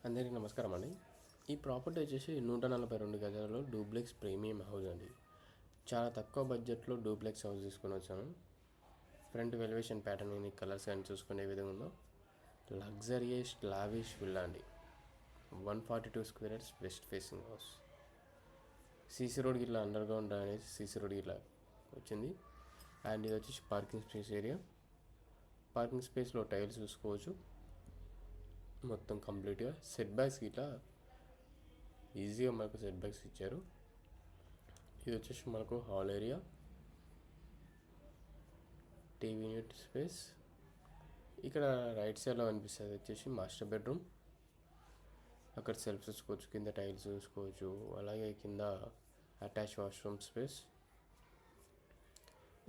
అందరికీ నమస్కారం అండి. ఈ ప్రాపర్టీ వచ్చేసి 142 గజాలలో డూప్లెక్స్ ప్రీమియం హౌస్ అండి. చాలా తక్కువ బడ్జెట్లో డూప్లెక్స్ హౌస్ తీసుకొని వచ్చాను. ఫ్రంట్ వెలివేషన్ ప్యాటర్న్ అని కలర్స్ కానీ చూసుకునే విధంగా ఉందో లగ్జరియస్ లావిష్ విల్లా అండి. 142 square yards west facing house. CC road గిట్లా అండర్ గ్రౌండ్ అనేది సీసీ రోడ్ గిట్లా వచ్చింది. అండ్ ఇది వచ్చేసి పార్కింగ్ స్పేస్ ఏరియా. పార్కింగ్ స్పేస్లో టైల్స్ చూసుకోవచ్చు. మొత్తం కంప్లీట్గా సెట్ బ్యాక్స్ ఇట్లా ఈజీగా మనకు సెట్ బ్యాక్స్ ఇచ్చారు. ఇది వచ్చేసి మనకు hall area, TV unit space. ఇక్కడ రైట్ సైడ్లో కనిపిస్తుంది వచ్చేసి మాస్టర్ బెడ్రూమ్. అక్కడ సెల్ఫ్ చూసుకోవచ్చు, కింద టైల్స్ చూసుకోవచ్చు, అలాగే కింద అటాచ్ వాష్రూమ్ స్పేస్.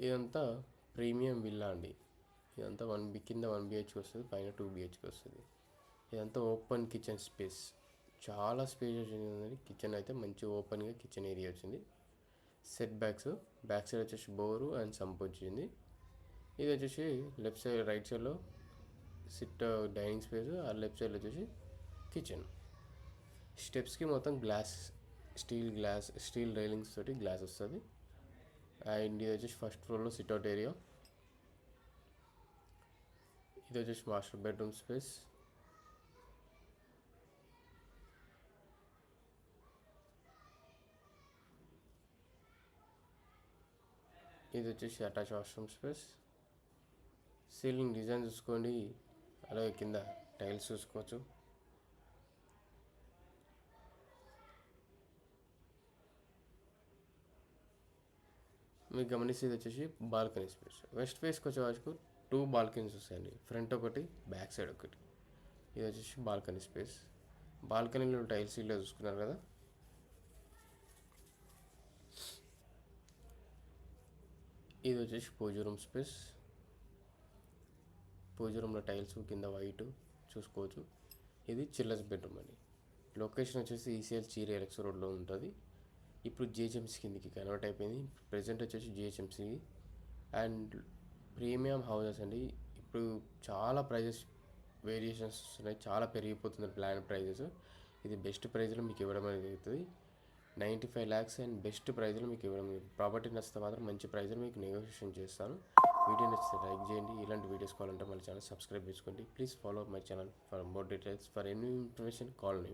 ఇదంతా ప్రీమియం విల్లా అండి. ఇదంతా కింద 1 BHK వస్తుంది, పైన 2 BHK వస్తుంది. ఇదంతా ఓపెన్ కిచెన్ స్పేస్, చాలా స్పేస్ ఉంది. కిచెన్ అయితే మంచి ఓపెన్గా కిచెన్ ఏరియా వచ్చింది. సెట్ బ్యాక్ సైడ్ వచ్చేసి బోరు అండ్ సంప్ వచ్చింది. ఇది వచ్చేసి లెఫ్ట్ సైడ్ రైట్ సైడ్లో డైనింగ్ స్పేస్, ఆ లెఫ్ట్ సైడ్లో వచ్చేసి కిచెన్. స్టెప్స్కి మొత్తం స్టీల్ రైలింగ్స్ తోటి గ్లాస్ వస్తుంది. అండ్ ఇది వచ్చేసి ఫస్ట్ ఫ్లోర్లో సిట్అవుట్ ఏరియా. ఇది వచ్చేసి మాస్టర్ బెడ్రూమ్ స్పేస్. ఇది వచ్చేసి attach washroom space. Ceiling design చూసుకోండి, అలాగే కింద టైల్స్ చూసుకోవచ్చు. మీకు గమనిస్తే ఇది వచ్చేసి బాల్కనీ స్పేస్. వెస్ట్ ఫేస్కి వచ్చే వరకు 2 బాల్కనీస్ వస్తాయండి, ఫ్రంట్ ఒకటి, బ్యాక్ సైడ్ ఒకటి. ఇది వచ్చేసి బాల్కనీ స్పేస్. బాల్కనీలో టైల్స్ ఇలా చూసుకున్నారు కదా. ఇది వచ్చేసి పూజ రూమ్ స్పేస్. పూజ రూమ్లో టైల్స్ కింద వైట్ చూసుకోవచ్చు. ఇది చిల్డ్రన్స్ బెడ్రూమ్ అండి. లొకేషన్ వచ్చేసి ఈసీఎల్ చీర ఎలక్స్ రోడ్లో ఉంటుంది. ఇప్పుడు జిహెచ్ఎంసీ కిందకి కన్వర్ట్ అయిపోయింది. ప్రజెంట్ వచ్చేసి జిహెచ్ఎంసీ. అండ్ ప్రీమియం హౌసెస్ అండి. ఇప్పుడు చాలా ప్రైజెస్ వేరియేషన్స్ వస్తున్నాయి, చాలా పెరిగిపోతుంది ప్లాన్ ప్రైజెస్. ఇది బెస్ట్ ప్రైజ్లో మీకు ఇవ్వడం అనేది జరుగుతుంది. 95 lakhs అండ్ బెస్ట్ ప్రైజ్లో మీకు ఇవ్వడం. ప్రాపర్టీ నచ్చితే మాత్రం మంచి ప్రైజ్లో మీకు నెగోషియేషన్ చేస్తాను. వీడియో నచ్చితే లైక్ చేయండి. ఇలాంటి వీడియోస్ కావాలంటే మన ఛానల్ సబ్స్క్రైబ్ చేసుకోండి. Please follow my channel for more details. For any information call me.